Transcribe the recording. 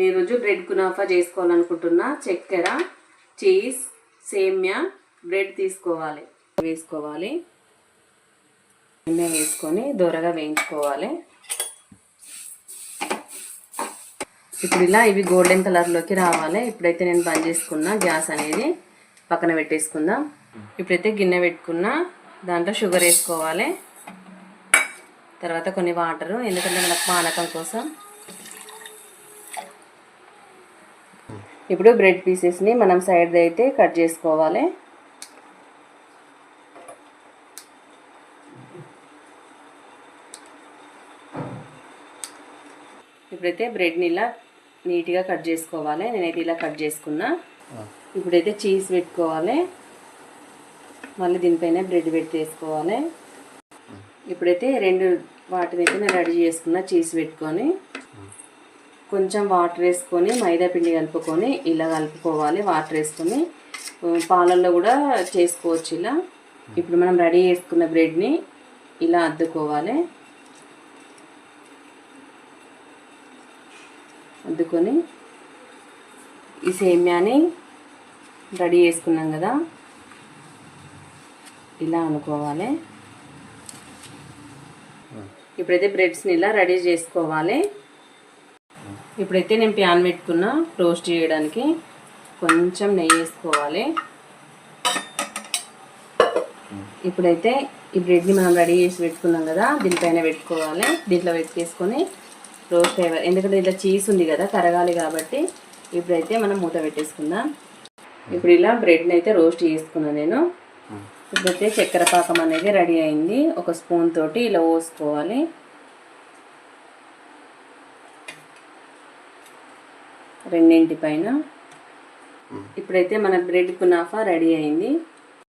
ఈరోజు bread kunafa చేసుకోవాలనుకుంటున్నా. చక్కెర, cheese, సేమ్యా, bread తీసుకోవాలి, వేసుకోవాలి. సేమ్యా వేసుకొని దూరగా వేయించుకోవాలి. ఇప్పుడు ఇలా ఇవి గోల్డెన్ కలర్లోకి రావాలి. ఇప్పుడైతే నేను బంద్ చేసుకున్నా, గ్యాస్ అనేది పక్కన పెట్టేసుకుందాం. ఇప్పుడైతే గిన్నె పెట్టుకున్నా, దాంట్లో షుగర్ వేసుకోవాలి. తర్వాత కొన్ని వాటరు, ఎందుకంటే మనకు పానకం కోసం. ఇప్పుడు బ్రెడ్ పీసెస్ని మనం సైడ్ అయితే కట్ చేసుకోవాలి. ఇప్పుడైతే బ్రెడ్ని ఇలా నీట్గా కట్ చేసుకోవాలి. నేనైతే ఇలా కట్ చేసుకున్నా. ఇప్పుడైతే చీజ్ పెట్టుకోవాలి. మళ్ళీ దీనిపైన బ్రెడ్ పెట్టేసుకోవాలి. ఇప్పుడైతే వాటిని అయితే నేను రెడీ చేసుకున్నా. చీజ్ పెట్టుకొని కొంచెం వాటర్ వేసుకొని మైదా పిండి కలుపుకొని ఇలా కలుపుకోవాలి. వాటర్ వేసుకొని పాలల్లో కూడా చేసుకోవచ్చు ఇలా. ఇప్పుడు మనం రెడీ చేసుకున్న బ్రెడ్ని ఇలా అద్దుకోవాలి. అద్దుకొని ఈ సేమ్యాని రెడీ చేసుకున్నాం కదా, ఇలా అనుకోవాలి. ఇప్పుడైతే బ్రెడ్స్ని ఇలా రెడీ చేసుకోవాలి. ఇప్పుడైతే నేను ప్యాన్ పెట్టుకున్నా రోస్ట్ చేయడానికి. కొంచెం నెయ్యి వేసుకోవాలి. ఇప్పుడైతే ఈ బ్రెడ్ని మనం రెడీ చేసి పెట్టుకున్నాం కదా, దీనిపైన పెట్టుకోవాలి. దీంట్లో పెట్టేసుకొని రోస్ట్ అయ్యాలి. ఎందుకంటే ఇలా చీజ్ ఉంది కదా, కరగాలి కాబట్టి. ఇప్పుడైతే మనం మూత పెట్టేసుకుందాం. ఇప్పుడు ఇలా బ్రెడ్ని అయితే రోస్ట్ చేసుకున్నాను నేను. ఇప్పుడైతే చక్కెర పాకం అనేది రెడీ అయింది. ఒక స్పూన్ తోటి ఇలా పోసుకోవాలి. రెండింటి పైన. ఇప్పుడైతే మన బ్రెడ్ కునాఫా రెడీ అయింది.